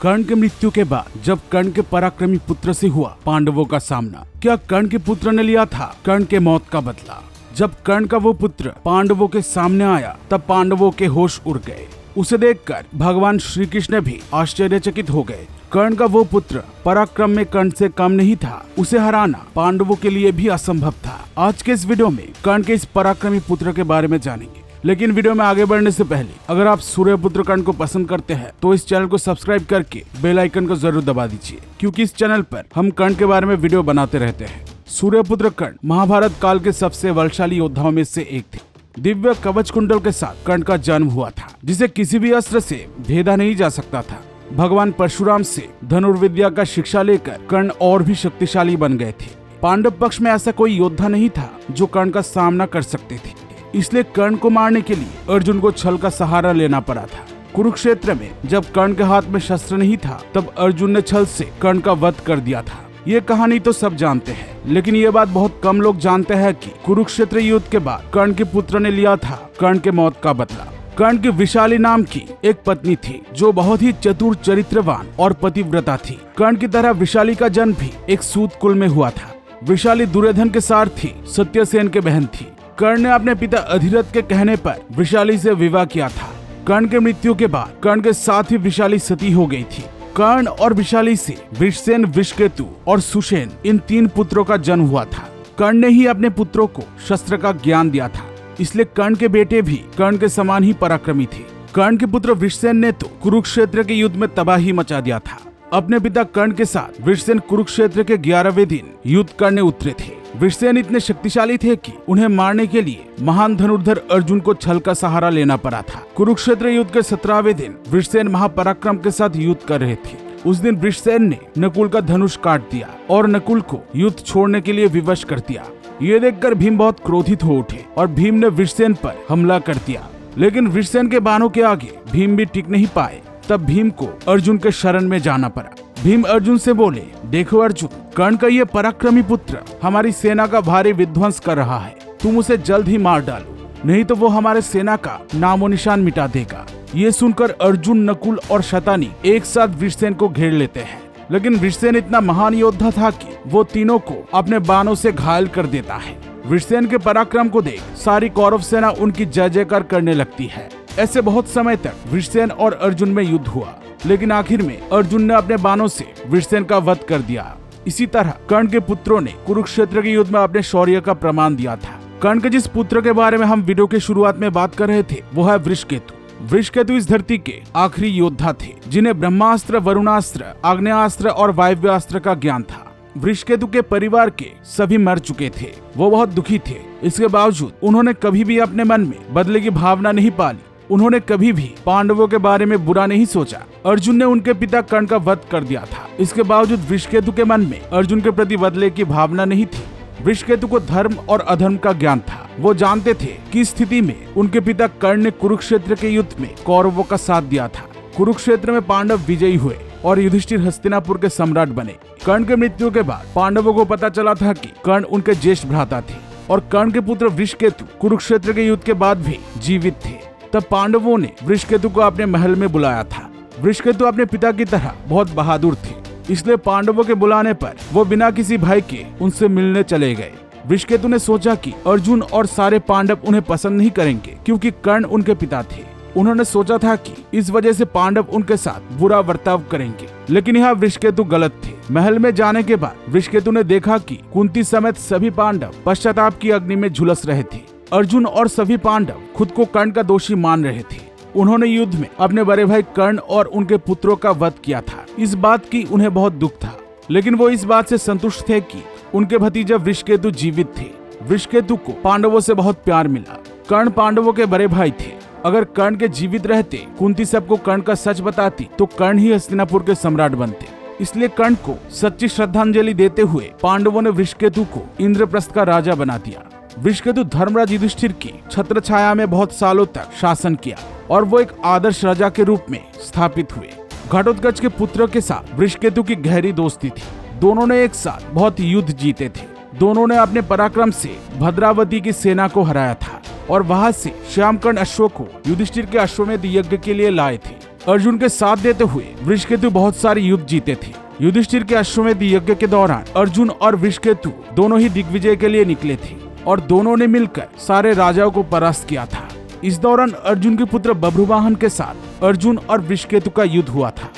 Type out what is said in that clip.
कर्ण की मृत्यु के बाद जब कर्ण के पराक्रमी पुत्र से हुआ पांडवों का सामना, क्या कर्ण के पुत्र ने लिया था कर्ण के मौत का बदला? जब कर्ण का वो पुत्र पांडवों के सामने आया तब पांडवों के होश उड़ गए। उसे देखकर भगवान श्री कृष्ण भी आश्चर्यचकित हो गए। कर्ण का वो पुत्र पराक्रम में कर्ण से कम नहीं था, उसे हराना पांडवों के लिए भी असंभव था। आज के इस वीडियो में कर्ण के इस पराक्रमी पुत्र के बारे में जानेंगे, लेकिन वीडियो में आगे बढ़ने से पहले अगर आप सूर्यपुत्र कर्ण को पसंद करते हैं तो इस चैनल को सब्सक्राइब करके बेल आइकन को जरूर दबा दीजिए, क्योंकि इस चैनल पर हम कर्ण के बारे में वीडियो बनाते रहते हैं। सूर्यपुत्र कर्ण महाभारत काल के सबसे बलशाली योद्धाओं में से एक थे। दिव्य कवच कुंडल के साथ कर्ण का जन्म हुआ था, जिसे किसी भी अस्त्र से भेदा नहीं जा सकता था। भगवान परशुराम से धनुर्विद्या का शिक्षा लेकर कर्ण और भी शक्तिशाली बन गए थे। पांडव पक्ष में ऐसा कोई योद्धा नहीं था जो कर्ण का सामना कर सकते थे, इसलिए कर्ण को मारने के लिए अर्जुन को छल का सहारा लेना पड़ा था। कुरुक्षेत्र में जब कर्ण के हाथ में शस्त्र नहीं था तब अर्जुन ने छल से कर्ण का वध कर दिया था। ये कहानी तो सब जानते हैं, लेकिन ये बात बहुत कम लोग जानते हैं कि कुरुक्षेत्र युद्ध के बाद कर्ण के पुत्र ने लिया था कर्ण के मौत का बदला। कर्ण की विशाली नाम की एक पत्नी थी जो बहुत ही चतुर, चरित्रवान और पतिव्रता थी। कर्ण की तरह विशाली का जन्म भी एक सूत कुल में हुआ था। विशाली दुर्योधन के सारथी सत्यसेन के बहन थी। कर्ण ने अपने पिता अधिरथ के कहने पर विशाली से विवाह किया था। कर्ण के मृत्यु के बाद कर्ण के साथ ही विशाली सती हो गई थी। कर्ण और विशाली से वृषसेन, विषकेतु और सुषेण इन 3 पुत्रों का जन्म हुआ था। कर्ण ने ही अपने पुत्रों को शस्त्र का ज्ञान दिया था, इसलिए कर्ण के बेटे भी कर्ण के समान ही पराक्रमी थे। कर्ण के पुत्र वृषसेन ने तो कुरुक्षेत्र के युद्ध में तबाही मचा दिया था। अपने पिता कर्ण के साथ वृषसेन कुरुक्षेत्र के 11वें दिन युद्ध करने उतरे थे। वृषसेन इतने शक्तिशाली थे कि उन्हें मारने के लिए महान धनुर्धर अर्जुन को छल का सहारा लेना पड़ा था। कुरुक्षेत्र युद्ध के 17वें दिन वृषसेन महापराक्रम के साथ युद्ध कर रहे थे। उस दिन वृषसेन ने नकुल का धनुष काट दिया और नकुल को युद्ध छोड़ने के लिए विवश कर दिया। ये देखकर भीम बहुत क्रोधित हो उठे और भीम ने वृषसेन पर हमला कर दिया, लेकिन वृषसेन के बाणों के आगे भीम भी टिक नहीं पाए। तब भीम को अर्जुन के शरण में जाना पड़ा। भीम अर्जुन से बोले, देखो अर्जुन, कर्ण का ये पराक्रमी पुत्र हमारी सेना का भारी विध्वंस कर रहा है। तुम उसे जल्द ही मार डालो, नहीं तो वो हमारे सेना का नामो निशान मिटा देगा। ये सुनकर अर्जुन, नकुल और शतानी एक साथ वृषसेन को घेर लेते हैं, लेकिन वृषसेन इतना महान योद्धा था कि वो तीनों को अपने बाणों से घायल कर देता है। वृषसेन के पराक्रम को देख सारी कौरव सेना उनकी जय जयकार करने लगती है। ऐसे बहुत समय तक वृषसेन और अर्जुन में युद्ध हुआ, लेकिन आखिर में अर्जुन ने अपने बाणों से वृषसेन का वध कर दिया। इसी तरह कर्ण के पुत्रों ने कुरुक्षेत्र के युद्ध में अपने शौर्य का प्रमाण दिया था। कर्ण के जिस पुत्र के बारे में हम वीडियो के शुरुआत में बात कर रहे थे वो है वृषकेतु। वृषकेतु इस धरती के आखिरी योद्धा थे जिन्हें ब्रह्मास्त्र, वरुणास्त्र, आग्नेयास्त्र और वायव्यास्त्र का ज्ञान था। वृषकेतु के परिवार के सभी मर चुके थे। वो बहुत दुखी थे। इसके बावजूद उन्होंने कभी भी अपने मन में बदले की भावना नहीं पाली। उन्होंने कभी भी पांडवों के बारे में बुरा नहीं सोचा। अर्जुन ने उनके पिता कर्ण का वध कर दिया था। इसके बावजूद वृषकेतु के मन में अर्जुन के प्रति बदले की भावना नहीं थी। वृषकेतु को धर्म और अधर्म का ज्ञान था। वो जानते थे कि इस स्थिति में उनके पिता कर्ण ने कुरुक्षेत्र के युद्ध में कौरवों का साथ दिया था। कुरुक्षेत्र में पांडव विजयी हुए और युधिष्ठिर हस्तिनापुर के सम्राट बने। कर्ण के मृत्यु के बाद पांडवों को पता चला था कि कर्ण उनके ज्येष्ठ भ्राता थे और कर्ण के पुत्र वृषकेतु कुरुक्षेत्र के युद्ध के बाद भी जीवित थे। तब पांडवों ने वृषकेतु को अपने महल में बुलाया था। वृषकेतु अपने पिता की तरह बहुत बहादुर थे, इसलिए पांडवों के बुलाने पर वो बिना किसी भय के उनसे मिलने चले गए। वृषकेतु ने सोचा कि अर्जुन और सारे पांडव उन्हें पसंद नहीं करेंगे क्योंकि कर्ण उनके पिता थे। उन्होंने सोचा था कि इस वजह से पांडव उनके साथ बुरा बर्ताव करेंगे, लेकिन यहाँ वृषकेतु गलत थे। महल में जाने के बाद वृषकेतु ने देखा कि कुंती समेत सभी पांडव पश्चाताप की अग्नि में झुलस रहे थे। अर्जुन और सभी पांडव खुद को कर्ण का दोषी मान रहे थे। उन्होंने युद्ध में अपने बड़े भाई कर्ण और उनके पुत्रों का वध किया था। इस बात की उन्हें बहुत दुख था, लेकिन वो इस बात से संतुष्ट थे कि उनके भतीजे वृषकेतु जीवित थे। वृषकेतु को पांडवों से बहुत प्यार मिला। कर्ण पांडवों के बड़े भाई थे। अगर कर्ण के जीवित रहते कुंती सबको कर्ण का सच बताती तो कर्ण ही हस्तिनापुर के सम्राट बनते। इसलिए कर्ण को सच्ची श्रद्धांजलि देते हुए पांडवों ने वृषकेतु को इंद्रप्रस्थ का राजा बना दिया। वृषकेतु धर्मराज युधिष्ठिर की छत्र छाया में बहुत सालों तक शासन किया और वो एक आदर्श राजा के रूप में स्थापित हुए। घटोत्कच के पुत्र के साथ वृषकेतु की गहरी दोस्ती थी। दोनों ने एक साथ बहुत युद्ध जीते थे। दोनों ने अपने पराक्रम से भद्रावती की सेना को हराया था और वहां से श्यामकर्ण अश्व को युधिष्ठिर के अश्वमेध यज्ञ के लिए लाए थे। अर्जुन के साथ देते हुए वृषकेतु बहुत सारे युद्ध जीते थे। युधिष्ठिर के अश्वमेध यज्ञ के दौरान अर्जुन और वृषकेतु दोनों ही दिग्विजय के लिए निकले थे और दोनों ने मिलकर सारे राजाओं को परास्त किया था। इस दौरान अर्जुन के पुत्र बभ्रुवाहन के साथ अर्जुन और वृषकेतु का युद्ध हुआ था।